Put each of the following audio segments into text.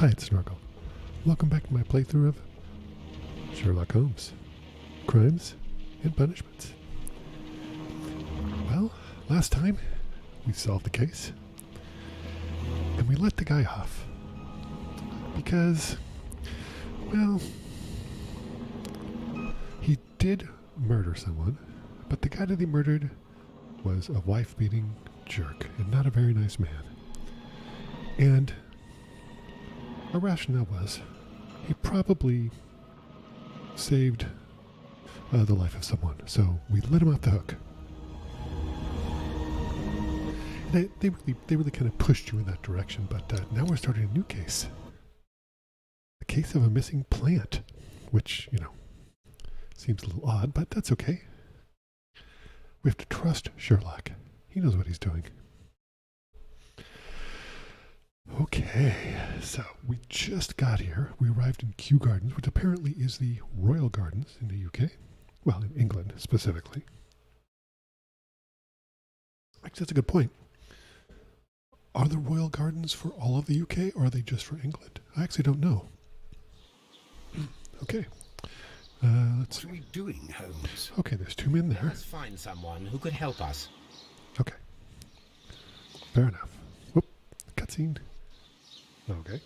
Hi, it's Snorkel. Welcome back to my playthrough of Sherlock Holmes. Crimes and Punishments. Well, last time we solved the case and we let the guy off because, well, he did murder someone, but the guy that he murdered was a wife-beating jerk and not a very nice man. And our rationale was he probably saved the life of someone, so we let him off the hook. And they really kind of pushed you in that direction, but now we're starting a new case. The case of a missing plant, which, seems a little odd, but that's okay. We have to trust Sherlock. He knows what he's doing. Okay, so we just got here. We arrived in Kew Gardens, which apparently is the Royal Gardens in the UK. Well, in England specifically. Actually, that's a good point. Are the Royal Gardens for all of the UK, or are they just for England? I actually don't know. Okay. Let's see. What are we doing, Holmes? Okay, there's two men there. Let's find someone who could help us. Okay. Fair enough. Whoop. Cutscene. Okay.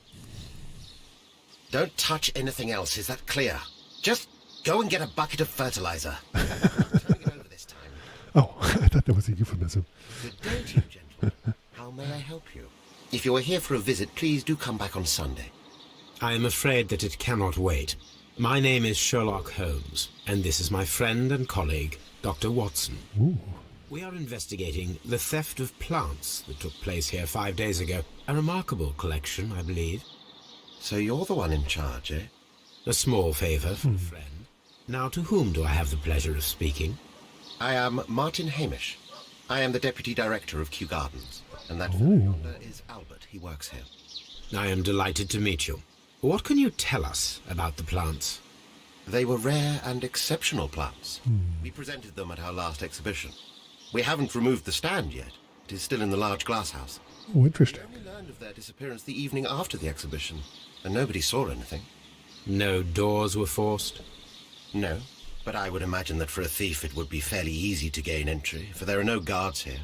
Don't touch anything else, is that clear? Just go and get a bucket of fertilizer. I'm turning it over this time. Oh, I thought that was a euphemism. Good day to you, gentlemen. How may I help you? If you are here for a visit, please do come back on Sunday. I am afraid that it cannot wait. My name is Sherlock Holmes, and this is my friend and colleague, Dr. Watson. Ooh. We are investigating the theft of plants that took place here 5 days ago. A remarkable collection, I believe. So you're the one in charge, eh? A small favour from a friend. Now, to whom do I have the pleasure of speaking? I am Martin Hamish. I am the Deputy Director of Kew Gardens. And that fellow yonder is Albert. He works here. I am delighted to meet you. What can you tell us about the plants? They were rare and exceptional plants. We presented them at our last exhibition. We haven't removed the stand yet. It is still in the large glass house. Oh, interesting. We only learned of their disappearance the evening after the exhibition, and nobody saw anything. No doors were forced? No, but I would imagine that for a thief it would be fairly easy to gain entry, for there are no guards here.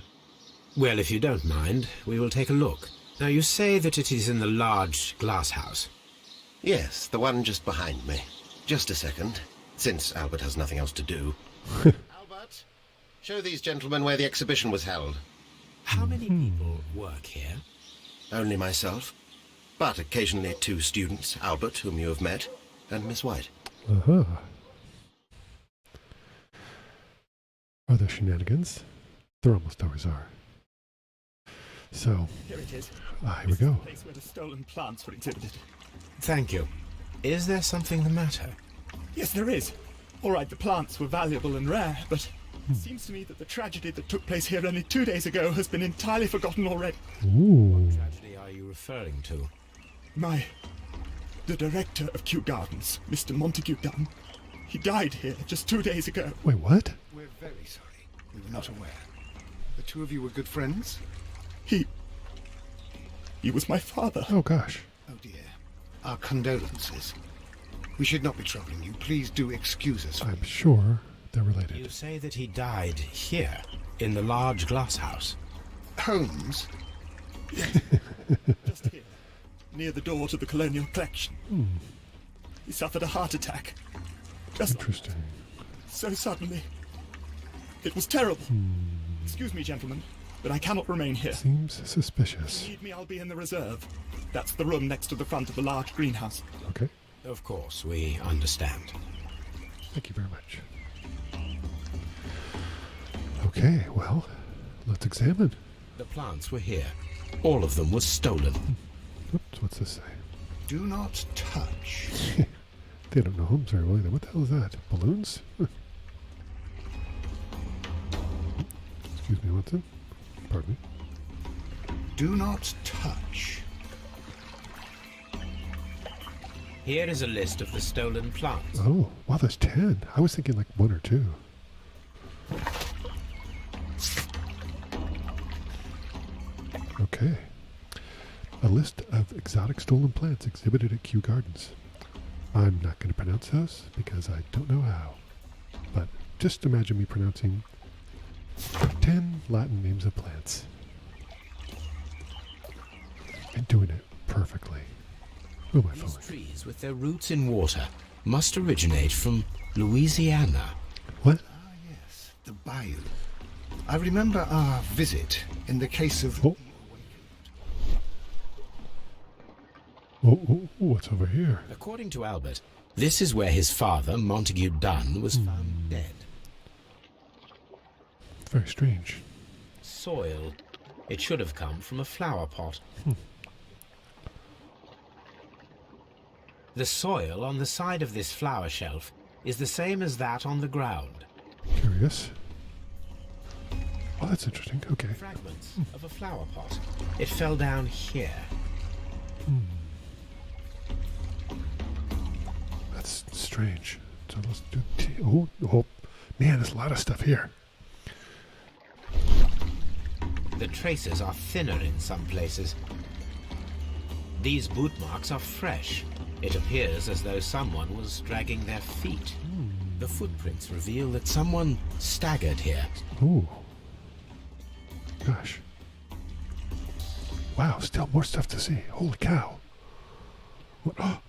Well, if you don't mind, we will take a look. Now, you say that it is in the large glass house. Yes, the one just behind me. Just a second, since Albert has nothing else to do. Albert, show these gentlemen where the exhibition was held. How many people work here? Only myself, but occasionally two students, Albert, whom you have met, and Miss White. Uh-huh. Are there shenanigans? There almost always are. So, Here it is. here we go. The place where the stolen plants were exhibited. Thank you. Is there something the matter? Yes, there is. All right, the plants were valuable and rare, but it seems to me that the tragedy that took place here only 2 days ago has been entirely forgotten already. Ooh. Tragedy are you referring to? The director of Kew Gardens, Mr. Montague Dunn, he died here just 2 days ago. Wait, what? We're very sorry. We were not aware. The two of you were good friends? He was my father. Oh, gosh. Oh dear. Our condolences. We should not be troubling you. Please do excuse us. I'm sure they're You related. say that he died here, in the large glass house. Holmes? Just here, near the door to the colonial collection. He suffered a heart attack. Just Interesting. so suddenly. It was terrible. Excuse me, gentlemen, but I cannot remain here. Seems suspicious. If you need me, I'll be in the reserve. That's the room next to the front of the large greenhouse. Okay. Of course, we understand. Thank you very much. Okay, well, let's examine. The plants were here. All of them were stolen. Oops, what's this say? Do not touch. They don't know Holmes very well either. What the hell is that? Balloons? Excuse me, Watson. Pardon me. Do not touch. Here is a list of the stolen plants. Oh, wow, there's 10. I was thinking like 1 or 2. Okay. A list of exotic stolen plants exhibited at Kew Gardens. I'm not going to pronounce those because I don't know how. But just imagine me pronouncing 10 Latin names of plants. And doing it perfectly. Who am I These following? trees with their roots in water must originate from Louisiana. What? Ah, yes, the bayou. I remember our visit in the case of... Oh. Oh, what's over here? According to Albert, this is where his father, Montague Dunn, was found dead. Very strange. Soil. It should have come from a flower pot. The soil on the side of this flower shelf is the same as that on the ground. Curious. Oh, that's interesting. Okay. Fragments of a flower pot. It fell down here. That's strange. So let's do oh, man, there's a lot of stuff here. The traces are thinner in some places. These boot marks are fresh. It appears as though someone was dragging their feet. The footprints reveal that someone staggered here. Ooh. Gosh. Wow, still more stuff to see. Holy cow. What? Oh,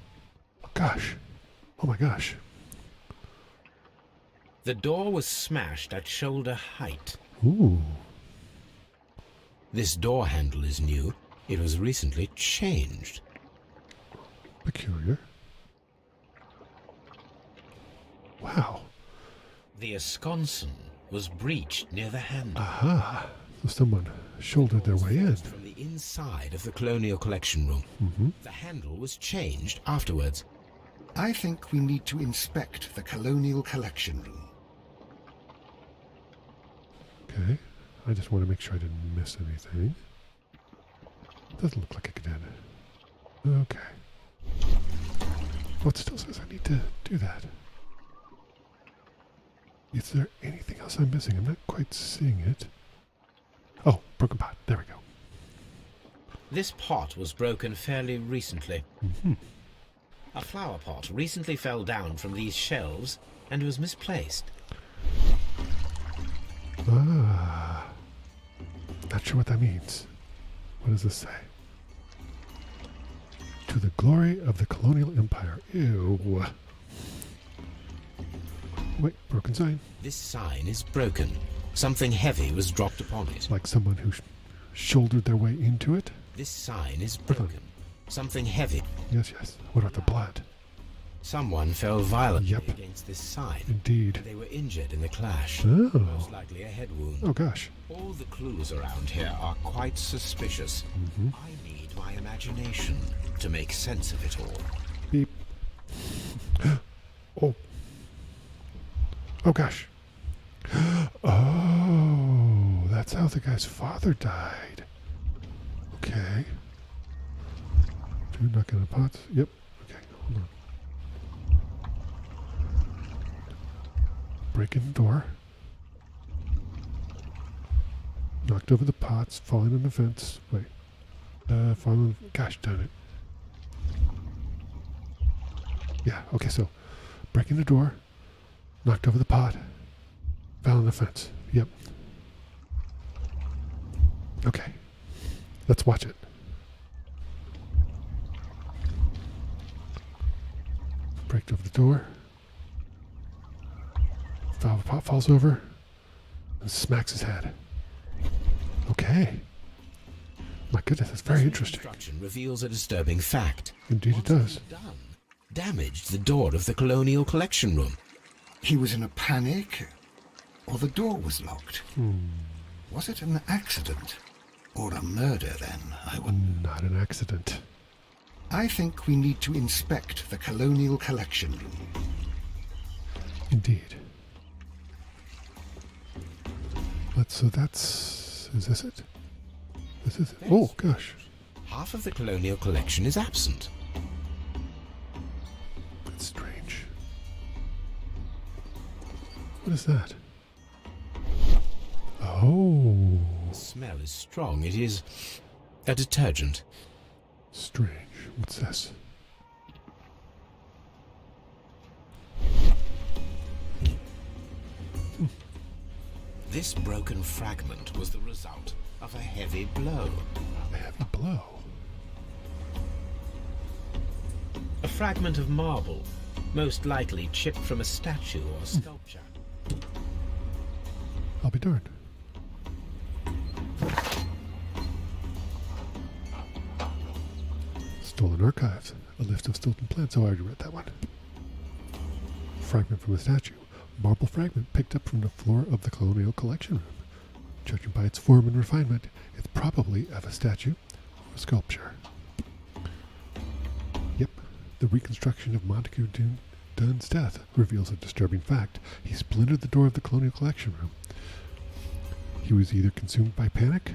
gosh. Oh my gosh. The door was smashed at shoulder height. Ooh. This door handle is new. It was recently changed. Peculiar. Wow. The esconson was breached near the handle. Aha. So someone shouldered their way in. From the inside of the Colonial Collection Room. The handle was changed afterwards. I think we need to inspect the Colonial Collection Room. Okay. I just want to make sure I didn't miss anything. Doesn't look like I did. Okay. Oh, it still says I need to do that. Is there anything else I'm missing? I'm not quite seeing it. Oh, broken pot. There we go. This pot was broken fairly recently. A flower pot recently fell down from these shelves and was misplaced. Ah. Not sure what that means. What does this say? To the glory of the colonial empire. Ew. Wait, broken sign. This sign is broken. Something heavy was dropped upon it. Like someone who shouldered their way into it? This sign is broken. Something heavy. Yes, yes. What about the blood? Someone fell violently Yep. against this sign. Indeed. They were injured in the clash. Oh. Most likely a head wound. Oh, gosh. All the clues around here are quite suspicious. I need my imagination to make sense of it all. Beep. Oh. Oh, gosh. Oh, that's how the guy's father died. Okay. Two knocking the pots. Yep. Okay, hold on. Breaking the door. Knocked over the pots, falling on the fence. Wait. Falling. Gosh darn it. Yeah, okay, so breaking the door, knocked over the pot, fell on the fence. Yep. Okay. Let's watch it. Breaked over the door. Flower pot falls over and smacks his head. Okay. My goodness, that's very interesting. Construction reveals a disturbing fact. Indeed it does. Done. Damaged the door of the Colonial Collection Room. He was in a panic, or the door was locked. Was it an accident? Or a murder, then, I would... Not an accident. I think we need to inspect the Colonial Collection Room. Indeed. So that's... Is this it? This is it. Oh, gosh. Half of the Colonial Collection is absent. That's strange. What is that? Oh. The smell is strong. It is a detergent. Strange. What's this? This broken fragment was the result of a heavy blow. A heavy blow. A fragment of marble, most likely chipped from a statue or sculpture. I'll be darned. Stolen archives. A list of stolen plants. Oh, I already read that one. Fragment from a statue. Marble fragment picked up from the floor of the Colonial Collection Room. Judging by its form and refinement, it's probably of a statue or a sculpture. Yep, the reconstruction of Montague Dunn's death reveals a disturbing fact. He splintered the door of the Colonial Collection Room. He was either consumed by panic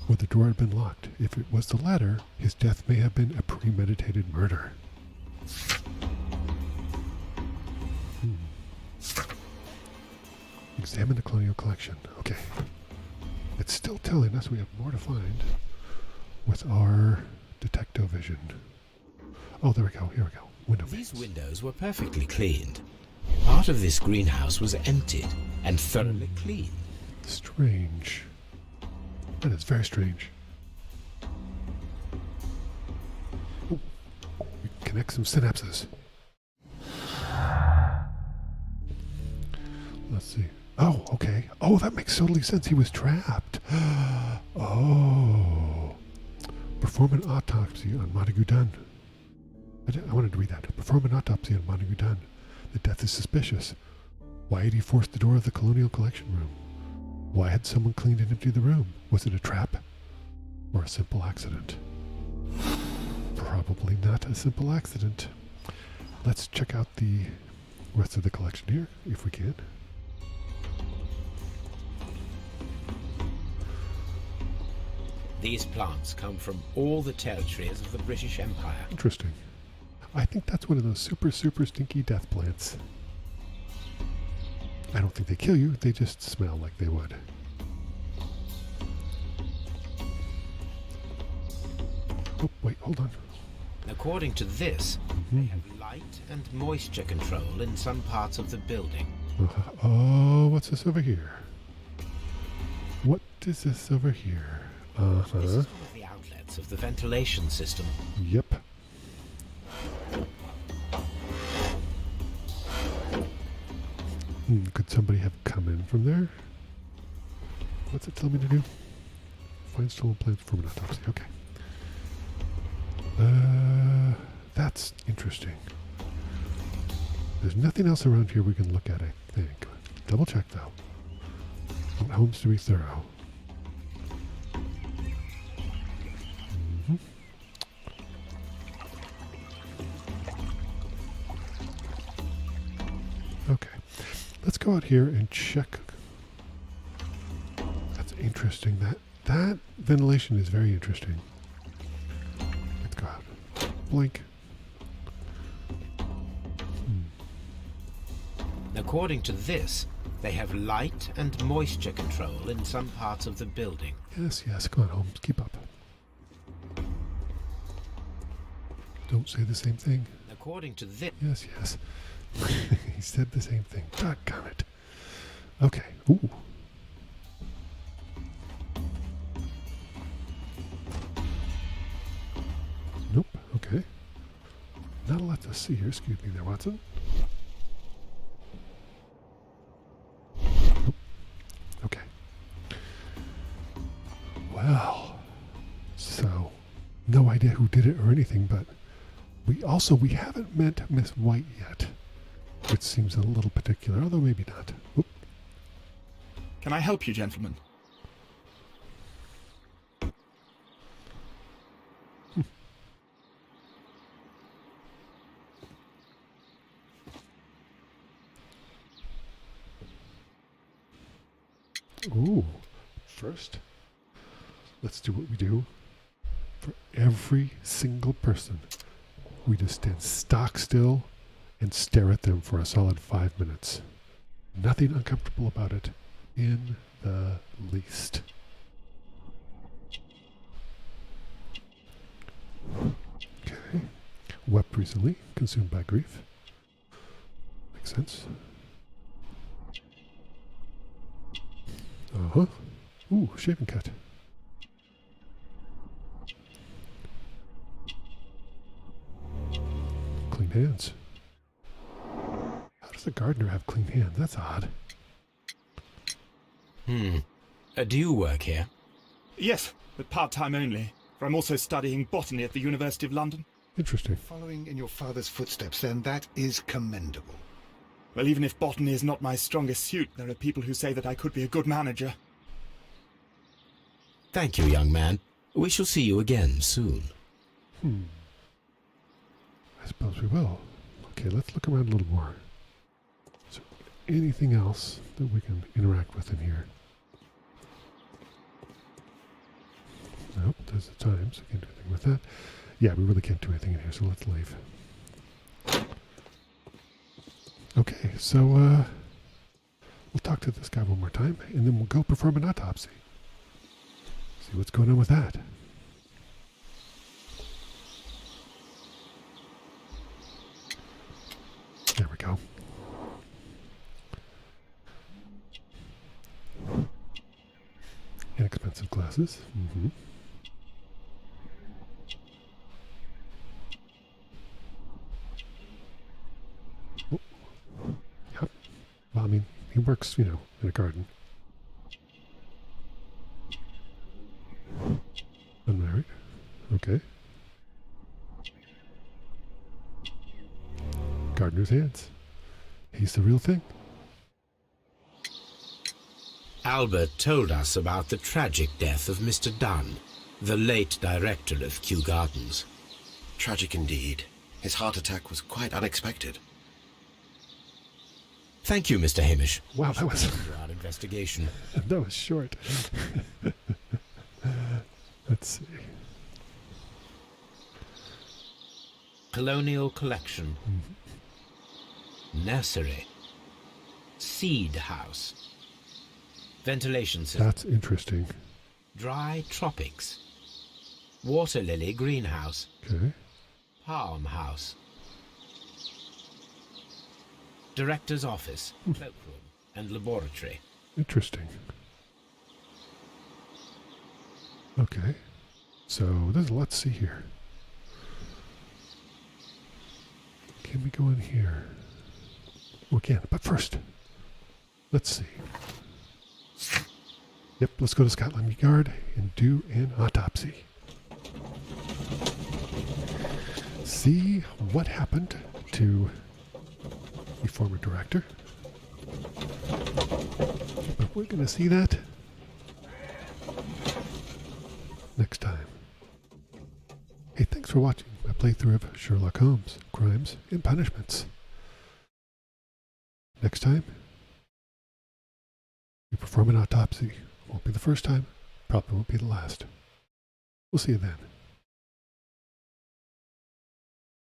or the door had been locked. If it was the latter, his death may have been a premeditated murder. Examine the Colonial Collection. Okay. It's still telling us we have more to find with our detecto-vision. Oh, there we go. Here we go. Window These panes. windows were perfectly cleaned. Part of this greenhouse was emptied and thoroughly clean. Strange. That is very strange. Ooh. We can connect some synapses. Let's see. Oh, okay. Oh, that makes totally sense. He was trapped. Oh. Perform an autopsy on Montague Dunn. I wanted to read that. Perform an autopsy on Montague Dunn. The death is suspicious. Why had he forced the door of the Colonial Collection Room? Why had someone cleaned and emptied the room? Was it a trap or a simple accident? Probably not a simple accident. Let's check out the rest of the collection here, if we can. These plants come from all the territories of the British Empire. Interesting. I think that's one of those super, super stinky death plants. I don't think they kill you, they just smell like they would. Oh, wait, hold on. According to this, they have light and moisture control in some parts of the building. Oh, what's this over here? What is this over here? This is one of the outlets of the ventilation system. Yep. Could somebody have come in from there? What's it tell me to do? Find stolen plants for an autopsy. Okay. That's interesting. There's nothing else around here we can look at, I think. Double check, though. Want Holmes to be thorough. Okay. Let's go out here and check. That's interesting. That ventilation is very interesting. Let's go out. Blink. According to this, they have light and moisture control in some parts of the building. Yes, yes. Come on, Holmes. Keep up. Don't say the same thing. According to this, Yes, yes. He said the same thing. Doggone it. Okay. Ooh. Nope. Okay. Not a lot to see here. Excuse me there, Watson. Nope. Okay. Well, so no idea who did it or anything, but we haven't met Miss White yet, which seems a little particular, although maybe not. Oop. Can I help you, gentlemen? Ooh. First, let's do what we do for every single person. We just stand stock still and stare at them for a solid 5 minutes. Nothing uncomfortable about it in the least. Okay. Wept recently, consumed by grief. Makes sense. Uh-huh. Ooh, shaving cut. Clean hands. How does the gardener have clean hands? That's odd. Do you work here? Yes, but part-time only, for I'm also studying botany at the University of London. Interesting. Following in your father's footsteps, then, that is commendable. Well, even if botany is not my strongest suit, there are people who say that I could be a good manager. Thank you, young man. We shall see you again soon. I suppose we will. Okay, let's look around a little more. Is there anything else that we can interact with in here? Nope, there's the times. I can't do anything with that. Yeah, we really can't do anything in here, so let's leave. Okay, so we'll talk to this guy one more time, and then we'll go perform an autopsy. See what's going on with that. There we go. Inexpensive glasses. Oh. Yep. Well, I mean, he works, in a garden. Unmarried. Okay. Gardener's hands. He's the real thing. Albert told us about the tragic death of Mr. Dunn, the late director of Kew Gardens. Tragic indeed. His heart attack was quite unexpected. Thank you, Mr. Hamish. Wow, that was Our investigation. that was short. Let's see. Colonial collection. Nursery. Seed house. Ventilation system. That's interesting. Dry tropics. Water lily greenhouse. Okay. Palm house. Director's office, cloakroom, and laboratory. Interesting. Okay. So there's a lot to see here. Can we go in here? We can, but first, let's see. Yep, let's go to Scotland Yard and do an autopsy. See what happened to the former director. But we're going to see that next time. Hey, thanks for watching my playthrough of Sherlock Holmes, Crimes and Punishments. Next time, we perform an autopsy. Won't be the first time, probably won't be the last. We'll see you then.